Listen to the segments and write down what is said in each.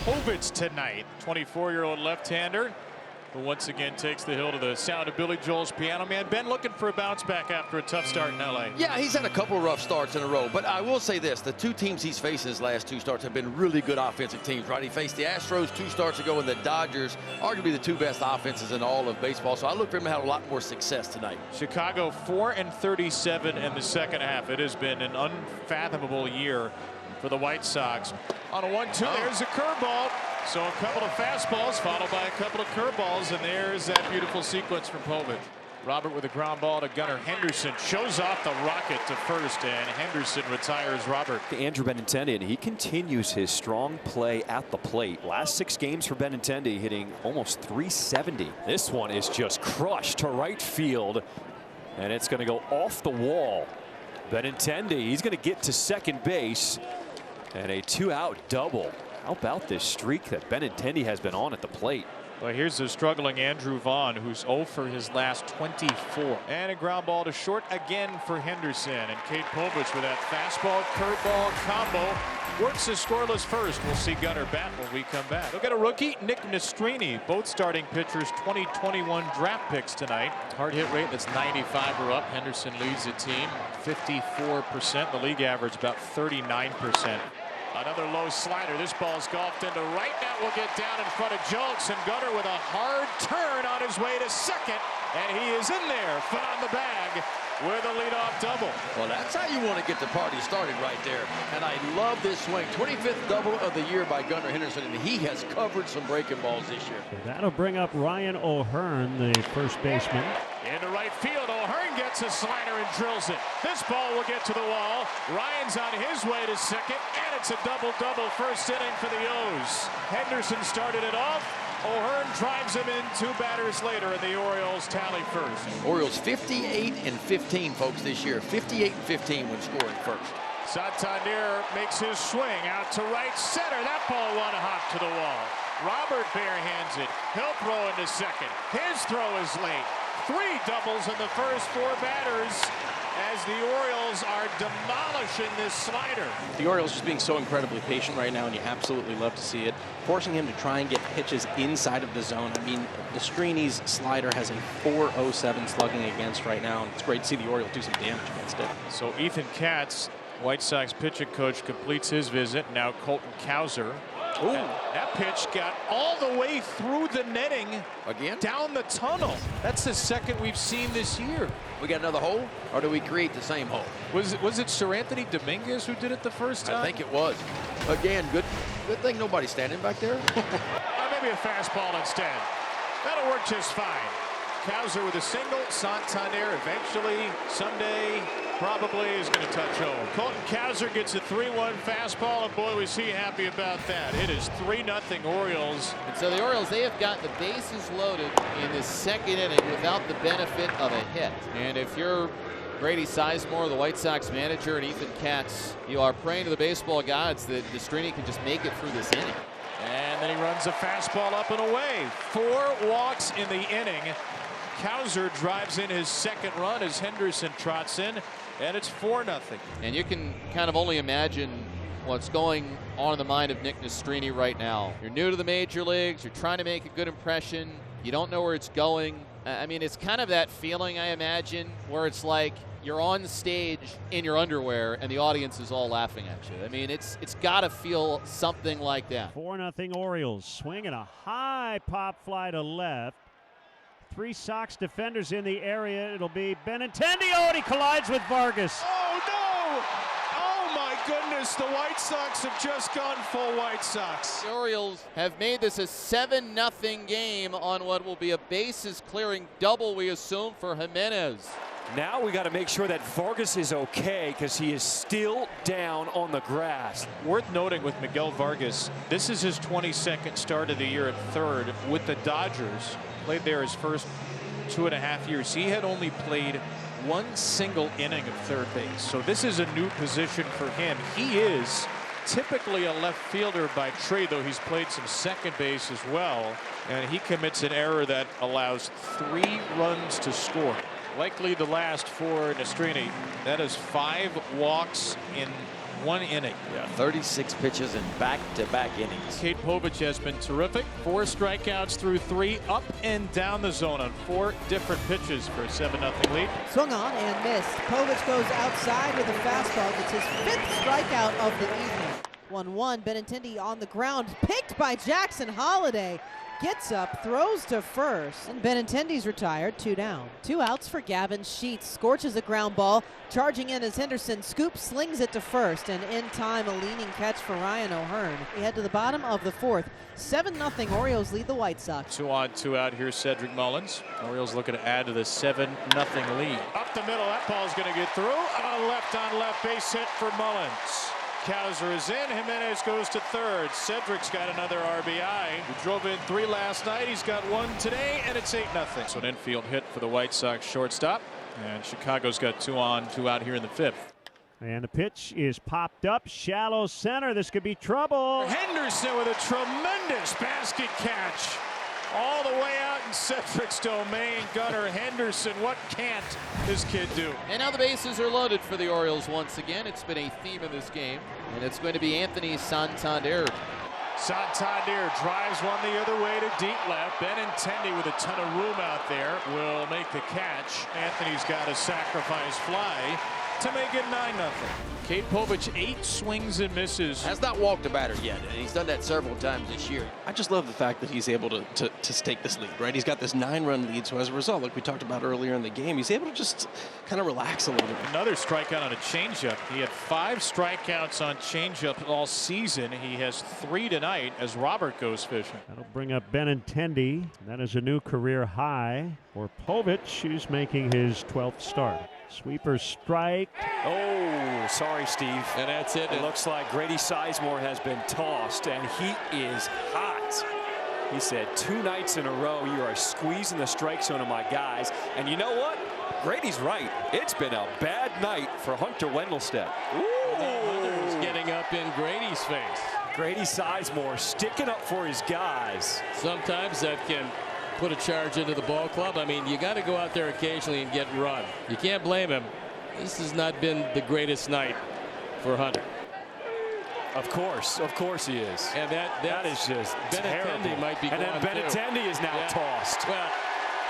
Povich tonight. 24-year-old left-hander who once again takes the hill to the sound of Billy Joel's Piano Man. Ben looking for a bounce back after a tough start in LA. Yeah, he's had a couple of rough starts in a row, but I will say this, the two teams he's faced his last two starts have been really good offensive teams, right? He faced the Astros 2 starts ago and the Dodgers, arguably the 2 best offenses in all of baseball, so I look for him to have a lot more success tonight. Chicago 4-37 in the second half. It has been an unfathomable year for the White Sox. On a 1-2, there's a curveball. So a couple of fastballs followed by a couple of curveballs, and there's that beautiful sequence from Povich. Robert with a ground ball to Gunnar Henderson, shows off the rocket to first, and Henderson retires Robert. Andrew Benintendi, and he continues his strong play at the plate. Last 6 games for Benintendi, hitting almost .370. This one is just crushed to right field, and it's going to go off the wall. Benintendi, he's going to get to second base, and a 2-out double. How about this streak that Benintendi has been on at the plate? Well, here's the struggling Andrew Vaughn, who's 0 for his last 24. And a ground ball to short again for Henderson. And Cade Povich with that fastball curveball combo works a scoreless first. We'll see Gunnar bat when we come back. Look at a rookie, Nick Nastrini, both starting pitchers 2021 draft picks tonight. Hard hit rate that's 95 or up. Henderson leads the team 54%. The league average about 39%. Another low slider. This ball's golfed into right. Now will get down in front of Jolks, and Gunnar with a hard turn on his way to second, and he is in there, foot on the bag with a leadoff double. Well, that's how you want to get the party started right there, and I love this swing. 25th double of the year by Gunnar Henderson, and he has covered some breaking balls this year. So that'll bring up Ryan O'Hearn, the first baseman. Into right field, O'Hearn gets a slider and drills it. This ball will get to the wall. Ryan's on his way to second, and it's a double-double first inning for the O's. Henderson started it off. O'Hearn drives him in 2 batters later, and the Orioles tally first. Orioles 58-15, folks, this year. 58-15 when scoring first. Santander makes his swing out to right center. That ball one hop to the wall. Robert barehands it. He'll throw into second. His throw is late. 3 doubles in the first 4 batters as the Orioles are demolishing this slider. The Orioles just being so incredibly patient right now, and you absolutely love to see it. Forcing him to try and get pitches inside of the zone. I mean, Nastrini's slider has a .407 slugging against right now, and it's great to see the Orioles do some damage against it. So Ethan Katz, White Sox pitching coach, completes his visit. Now Colton Cowser. Ooh. That pitch got all the way through the netting. Again? Down the tunnel. That's the second we've seen this year. We got another hole, or do we create the same hole? Was it Sir Anthony Dominguez who did it the first time? I think it was. Again, good thing nobody's standing back there. Maybe a fastball instead. That'll work just fine. Cowser with a single. Santander eventually, someday, probably is going to touch home. Colton Cowser gets a 3-1 fastball, and boy, was he happy about that. It is 3-0 Orioles. And so the Orioles, they have got the bases loaded in this second inning without the benefit of a hit. And if you're Grady Sizemore, the White Sox manager, and Ethan Katz, you are praying to the baseball gods that Nastrini can just make it through this inning. And then he runs a fastball up and away. 4 walks in the inning. Cowser drives in his second run as Henderson trots in, and it's 4-0. And you can kind of only imagine what's going on in the mind of Nick Nastrini right now. You're new to the major leagues. You're trying to make a good impression. You don't know where it's going. I mean, it's kind of that feeling, I imagine, where it's like you're on stage in your underwear and the audience is all laughing at you. I mean, it's got to feel something like that. 4-0 Orioles. Swinging a high pop fly to left. 3 Sox defenders in the area. It'll be Benintendi. Oh, and he collides with Vargas. Oh, no! Oh, my goodness. The White Sox have just gone full White Sox. The Orioles have made this a 7-0 game on what will be a bases-clearing double, we assume, for Jimenez. Now we got to make sure that Vargas is okay because he is still down on the grass. Worth noting with Miguel Vargas, this is his 22nd start of the year at third with the Dodgers. Played there his first 2.5 years. He had only played 1 single inning of third base. So this is a new position for him. He is typically a left fielder by trade, though he's played some second base as well. And he commits an error that allows 3 runs to score. Likely the last for Nastrini. That is 5 walks in 1 inning. Yeah, 36 pitches in back-to-back innings. Cade Povich has been terrific. 4 strikeouts through 3, up and down the zone on 4 different pitches for a 7-0 lead. Swung on and missed. Povich goes outside with a fastball. It's his 5th strikeout of the evening. 1-1. Benintendi on the ground, picked by Jackson Holliday. Gets up, throws to first, and Benintendi's retired, 2 down. 2 outs for Gavin Sheets. Scorches a ground ball. Charging in as Henderson scoops, slings it to first, and in time, a leaning catch for Ryan O'Hearn. We head to the bottom of the 4th. 7-0 Orioles lead the White Sox. 2 on, 2 out. Here's Cedric Mullins. Orioles looking to add to the 7-0 lead. Up the middle, that ball's going to get through. A left-on-left base hit for Mullins. Kowser is in. Jimenez goes to third. Cedric's got another RBI. He drove in 3 last night. He's got 1 today, and it's 8-0. So an infield hit for the White Sox shortstop. And Chicago's got 2 on, 2 out here in the 5th. And the pitch is popped up. Shallow center. This could be trouble. Henderson with a tremendous basket catch. All the way out in Cedric's domain. Gunnar Henderson, what can't this kid do? And now the bases are loaded for the Orioles once again. It's been a theme of this game, and it's going to be Anthony Santander. Santander drives one the other way to deep left. Benintendi with a ton of room out there will make the catch. Anthony's got a sacrifice fly to make it 9-0. Cade Povich 8 swings and misses. Has not walked a batter yet, and he's done that several times this year. I just love the fact that he's able to take this lead, right? He's got this 9-run lead, so as a result, like we talked about earlier in the game, he's able to just kind of relax a little bit. Another strikeout on a changeup. He had 5 strikeouts on changeup all season. He has 3 tonight as Robert goes fishing. That'll bring up Benintendi. That is a new career high for Povich, who's making his 12th start. Sweeper strike. Oh, sorry, Steve. And that's it. It looks like Grady Sizemore has been tossed, and he is hot. He said 2 nights in a row, you are squeezing the strike zone of my guys. And you know what? Grady's right. It's been a bad night for Hunter Wendelstedt. Hunter's getting up in Grady's face. Grady Sizemore sticking up for his guys. Sometimes that can put a charge into the ball club. I mean, you got to go out there occasionally and get run. You can't blame him. This has not been the greatest night for Hunter. Of course he is. And that is just terrible. Benintendi might be and gone then Benintendi too. is now tossed. Well,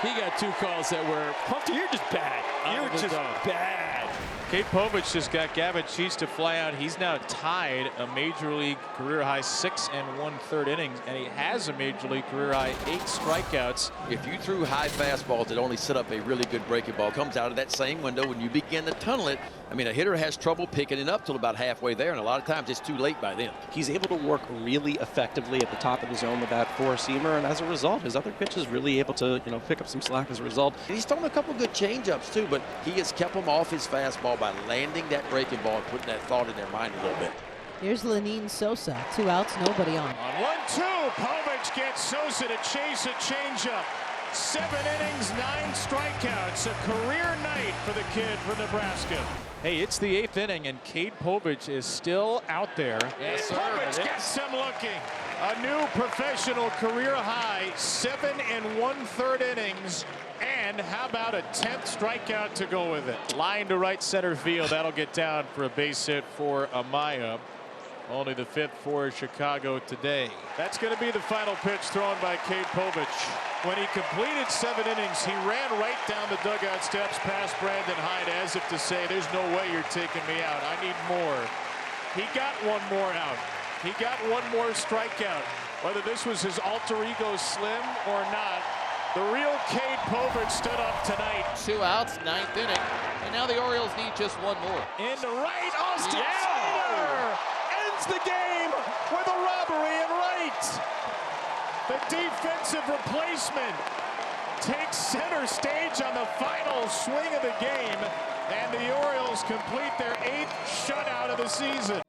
he got 2 calls that were Hunter, you're just bad. You're just bad. Cade Povich just got Gavin Sheets to fly out. He's now tied a major league career high 6 1/3 innings, and he has a major league career high 8 strikeouts. If you threw high fastballs that only set up a really good breaking ball, comes out of that same window when you begin to tunnel it. I mean, a hitter has trouble picking it up till about halfway there, and a lot of times it's too late by then. He's able to work really effectively at the top of the zone with that 4-seamer, and as a result, his other pitches really able to, pick up some slack as a result. And he's thrown a couple good changeups too, but he has kept them off his fastball by landing that breaking ball and putting that thought in their mind a little bit. Here's Lenine Sosa. 2 outs, nobody on. On 1-2, Povich gets Sosa to chase a changeup. 7 innings, 9 strikeouts. A career night for the kid from Nebraska. Hey, it's the 8th inning, and Cade Povich is still out there. Yes, sir. Povich gets him looking. A new professional career high, 7 1/3 innings. And how about a 10th strikeout to go with it? Line to right center field. That'll get down for a base hit for Amaya. Only the 5th for Chicago today. That's going to be the final pitch thrown by Cade Povich. When he completed 7 innings, he ran right down the dugout steps past Brandon Hyde as if to say, there's no way you're taking me out. I need more. He got 1 more out. He got 1 more strikeout. Whether this was his alter ego Slim or not, the real Cade Povich stood up tonight. 2 outs, 9th inning. And now the Orioles need just 1 more. Into right, Austin Slater ends the game with a robbery in right. The defensive replacement takes center stage on the final swing of the game, and the Orioles complete their 8th shutout of the season.